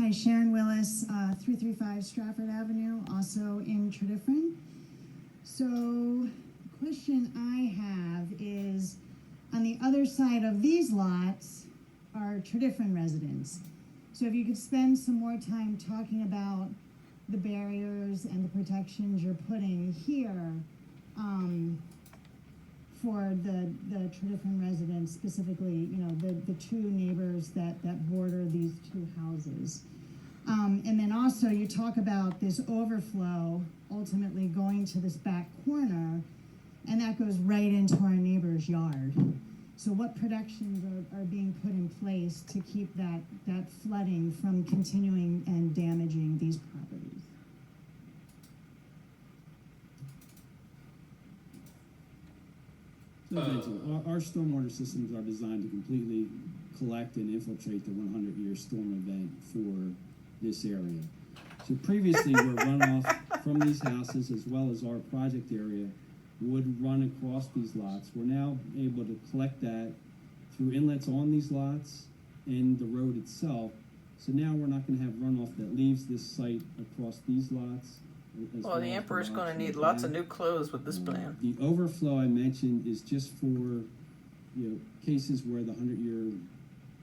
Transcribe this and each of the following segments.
Hi, Sharon Willis, 335 Strafford Avenue, also in Tredyffrin. So the question I have is, on the other side of these lots are Tredyffrin residents. So if you could spend some more time talking about the barriers and the protections you're putting here for the Tredyffrin residents, specifically, you know, the two neighbors that border these two houses. And then also you talk about this overflow ultimately going to this back corner, and that goes right into our neighbor's yard. So what protections are being put in place to keep that flooding from continuing and damaging these properties? So our stormwater systems are designed to completely collect and infiltrate the 100-year storm event for this area. So previously, where runoff from these houses, as well as our project area, would run across these lots, we're now able to collect that through inlets on these lots and the road itself. So now we're not going to have runoff that leaves this site across these lots. Well, the Emperor's going to need lots of new clothes with this plan. The overflow I mentioned is just for, you know, cases where the 100-year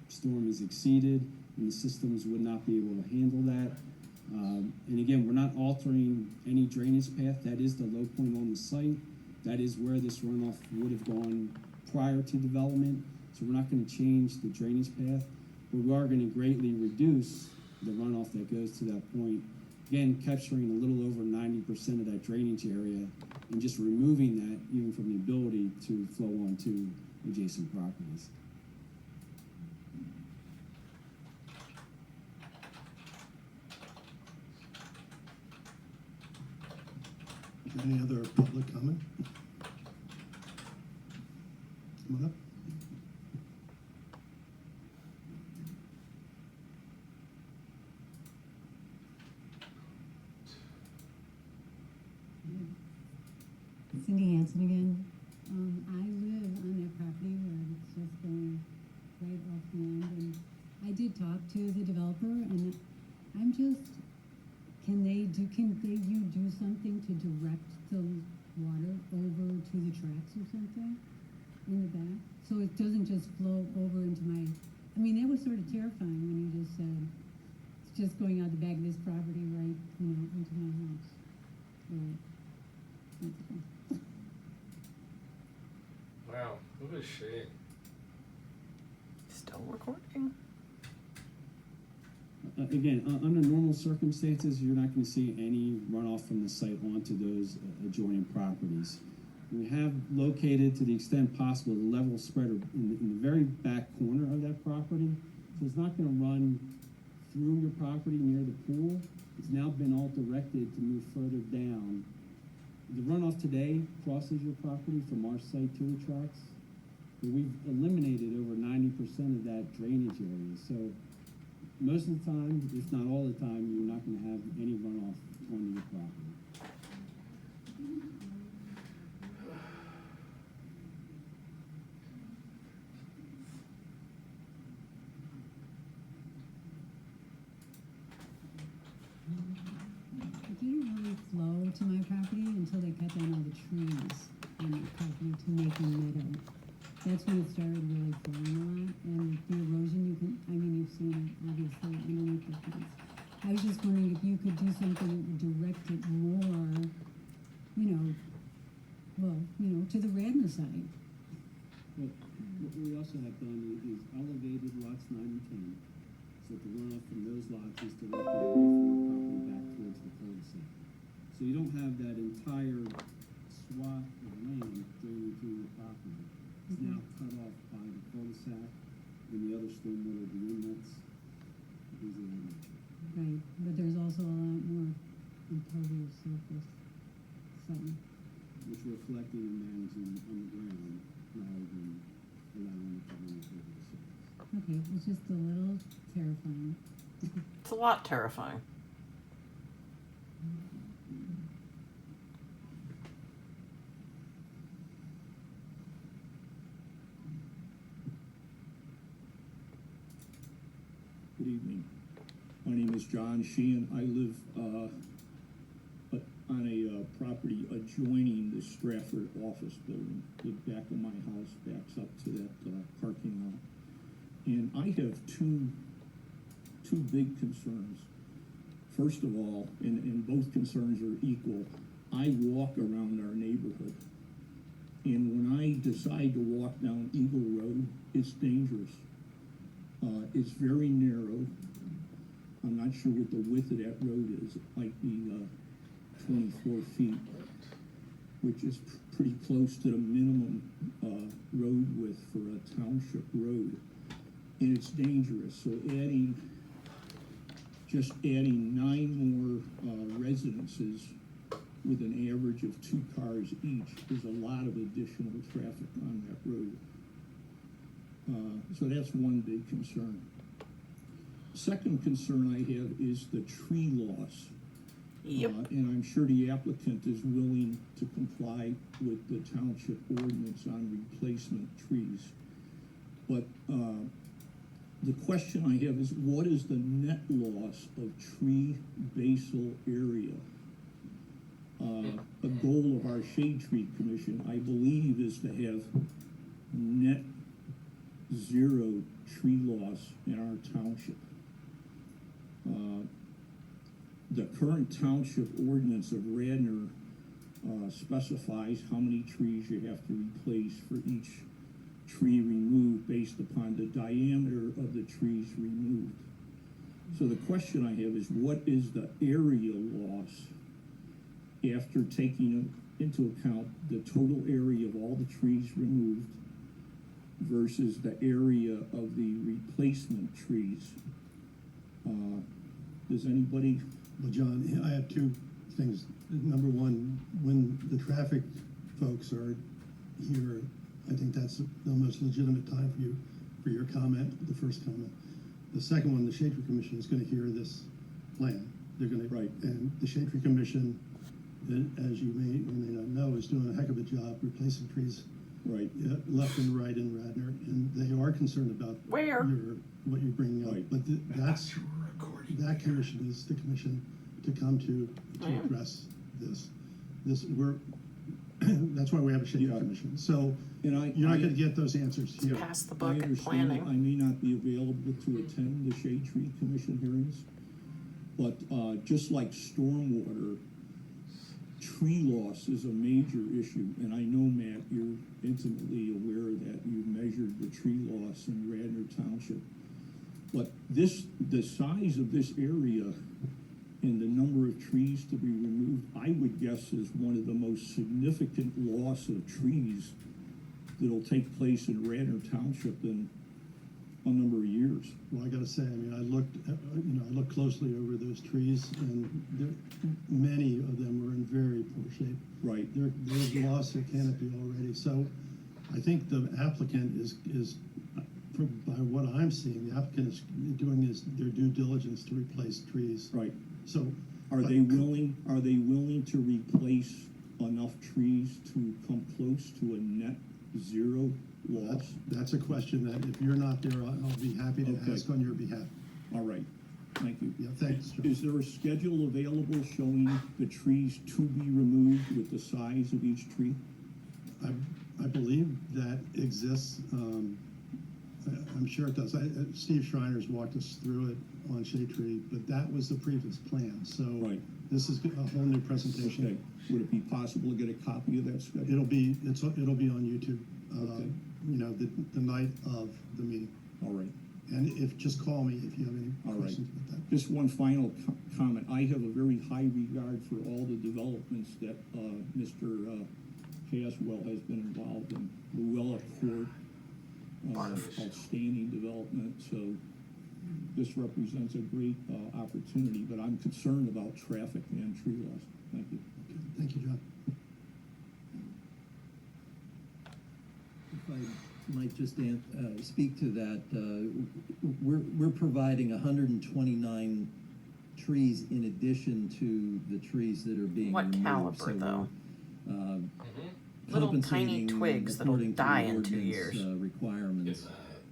storm is exceeded and the systems would not be able to handle that. And again, we're not altering any drainage path. That is the low point on the site. That is where this runoff would have gone prior to development. So we're not going to change the drainage path, but we are going to greatly reduce the runoff that goes to that point. Again, capturing a little over 90% of that drainage area and just removing that even from the ability to flow onto adjacent properties. Any other public comment? Come on up. Cindy Hanson again. I live on that property where it's just going right off land, and I did talk to the developer, and I'm just, can you do something to direct the water over to the tracks or something in the back? So it doesn't just flow over into my, I mean, that was sort of terrifying when you just said, it's just going out the back of this property right, you know, into my house. Right. That's okay. Wow, what a shame. Still recording. Again, under normal circumstances, you're not going to see any runoff from the site onto those adjoining properties. We have located, to the extent possible, the level spreader in the very back corner of that property. So it's not going to run through your property near the pool. It's now been all directed to move further down. The runoff today crosses your property from our site to the tracks. We've eliminated over 90% of that drainage area. So most of the time, if not all the time, you're not going to have any runoff onto your property. It didn't really flow to my property until they cut down all the trees on my property to make a meadow. That's when it started really flowing a lot, and the erosion, you've seen it obviously underneath the fence. I was just wondering if you could do something that would direct it more, to the Radnor side. Well, what we also have done is elevated lots 9 and 10, so that the runoff from those lots is directed away from the property back towards the cul-de-sac. So you don't have that entire swath of land draining through your property. It's now cut off by the cul-de-sac and the other stormwater, the inlets, things of that nature. Right, but there's also a lot more impervious surface, so. Which we're collecting and managing on the ground rather than allowing it to run over the surface. Okay, it's just a little terrifying. It's a lot terrifying. Good evening. My name is John Sheehan. I live on a property adjoining the Strafford office building. The back of my house backs up to that parking lot. And I have two big concerns. First of all, and both concerns are equal, I walk around our neighborhood. And when I decide to walk down Eagle Road, it's dangerous. It's very narrow. I'm not sure what the width of that road is. It might be 24 feet, which is pretty close to the minimum road width for a township road. And it's dangerous. So just adding 9 more residences with an average of 2 cars each is a lot of additional traffic on that road. So that's one big concern. Second concern I have is the tree loss. Yep. And I'm sure the applicant is willing to comply with the township ordinance on replacement trees. But the question I have is, what is the net loss of tree basal area? A goal of our Shade Tree Commission, I believe, is to have net 0 tree loss in our township. The current township ordinance of Radnor specifies how many trees you have to replace for each tree removed based upon the diameter of the trees removed. So the question I have is, what is the area loss after taking into account the total area of all the trees removed versus the area of the replacement trees? Does anybody? Well, John, I have 2 things. Number one, when the traffic folks are here, I think that's the most legitimate time for your comment, the first comment. The second one, the Shade Tree Commission is going to hear this plan. They're going to, Right. And the Shade Tree Commission, as you may or may not know, is doing a heck of a job replacing trees Right. left and right in Radnor, and they are concerned about Where? what you're bringing up. Right. But that commission is the commission to come to Yeah. address this. That's why we have a Shade Tree Yeah. Commission. So And you're not going to get those answers here. Pass the I buck at understand planning. I may not be available to attend the Shade Tree Commission hearings, but just like stormwater, tree loss is a major issue. And I know, Matt, you're intimately aware that you measured the tree loss in Radnor Township. But the size of this area and the number of trees to be removed, I would guess is one of the most significant loss of trees that'll take place in Radnor Township in a number of years. Well, I got to say, I mean, I looked closely over those trees, and many of them were in very poor shape. Right. They've lost their canopy already. So I think the applicant is by what I'm seeing, the applicant is doing their due diligence to replace trees. Right. So Are they willing to replace enough trees to come close to a net 0 loss? That's a question that if you're not there, I'll be happy to Okay. ask on your behalf. All right, thank you. Yeah, thanks, John. Is there a schedule available showing the trees to be removed with the size of each tree? I believe that exists. I'm sure it does. Steve Schreiner's walked us through it on Shade Tree, but that was the previous plan. So Right. this is a whole new presentation. Okay, would it be possible to get a copy of that schedule? It'll be on YouTube. Okay. The night of the meeting. All right. And just call me if you have any All right. questions about that. Just one final comment. I have a very high regard for all the developments that Mr. Caswell has been involved in. Luella Court, outstanding development. So this represents a great opportunity, but I'm concerned about traffic and tree loss. Thank you. Thank you, John. If I might just speak to that, we're providing 129 trees in addition to the trees that are being What removed. caliber, So though? we're Little tiny compensating twigs that'll according to die the in 2 ordinance, years. requirements.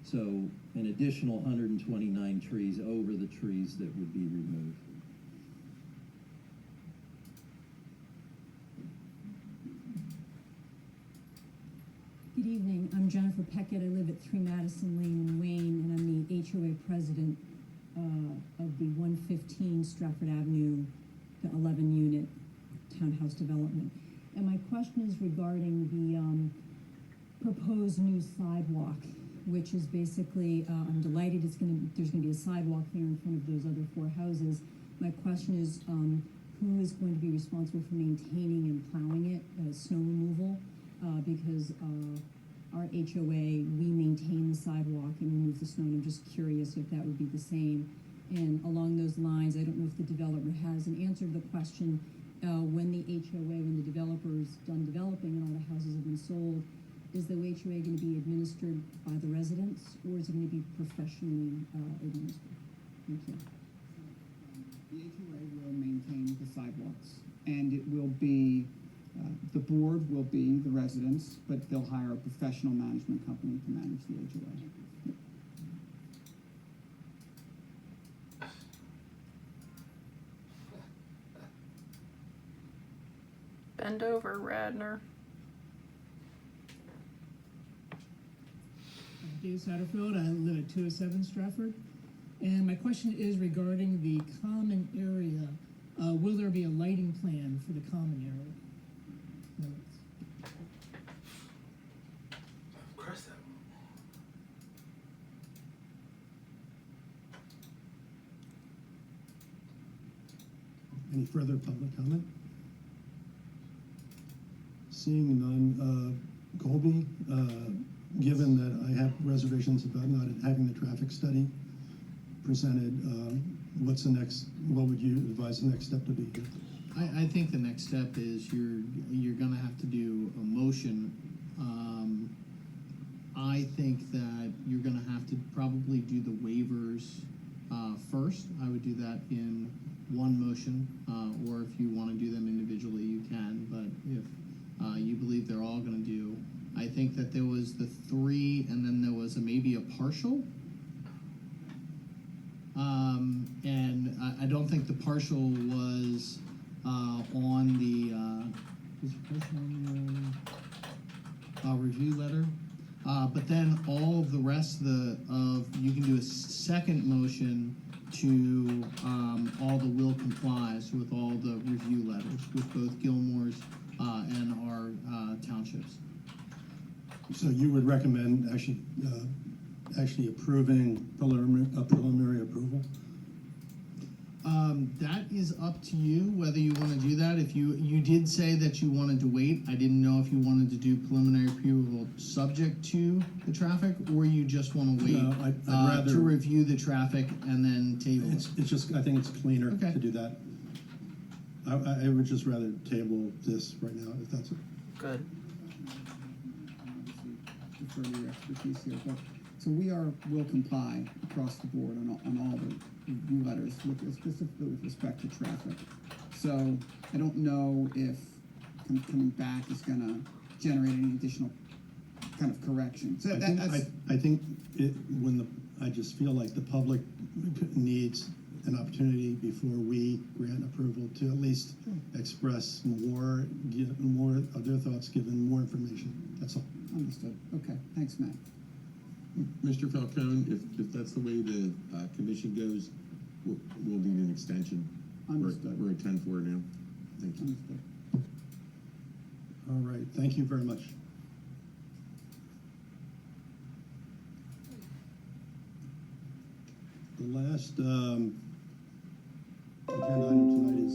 So an additional 129 trees over the trees that would be removed. Good evening, I'm Jennifer Peckett, I live at 3 Madison Lane in Wayne, and I'm the HOA president of the 115 Strafford Avenue, the 11-unit townhouse development. And my question is regarding the proposed new sidewalk, which is basically, I'm delighted there's gonna be a sidewalk there in front of those other 4 houses. My question is, who is going to be responsible for maintaining and plowing it, snow removal? Because our HOA, we maintain the sidewalk and remove the snow, and I'm just curious if that would be the same. And along those lines, I don't know if the developer has an answer to the question, when the HOA, when the developer's done developing and all the houses have been sold, is the HOA going to be administered by the residents, or is it going to be professionally administered? Thank you. The HOA will maintain the sidewalks, and it will be, the board will be the residents, but they'll hire a professional management company to manage the HOA. Bend over, Radnor. Dave Satterfield. I live at 207 Strafford. And my question is regarding the common area. Will there be a lighting plan for the common area? No. Of course that Any further public comment? Seeing none, Colby, given that I have reservations about not having the traffic study presented, what would you advise the next step to be here? I think the next step is you're gonna have to do a motion. I think that you're gonna have to probably do the waivers first. I would do that in one motion, or if you wanna do them individually, you can, but if you believe they're all gonna do, I think that there was the 3, and then there was maybe a partial. And I don't think the partial was on the was the partial on the review letter. But then all of the rest of you can do a second motion to all the will complies with all the review letters with both Gilmore's and our townships. So you would recommend actually approving preliminary approval? That is up to you whether you want to do that. If you did say that you wanted to wait, I didn't know if you wanted to do preliminary approval subject to the traffic, or you just want to wait No, I'd rather, to review the traffic and then table it's it. just, I think it's cleaner Okay. to do that. I would just rather table this right now, if that's it. Good. Defer to your expertise here, but, so we will comply across the board on all the review letters, specifically with respect to traffic. So I don't know if coming back is gonna generate any additional kind of correction. So I think I just feel like the public needs an opportunity before we grant approval to at least express give more of their thoughts, given more information. That's all. Understood. Okay, thanks, Matt. Mr. Falcone, if that's the way the commission goes, we'll need an extension. Understood. We're at 10-4 now. Thank you. Understood. All right, thank you very much. The last agenda item tonight is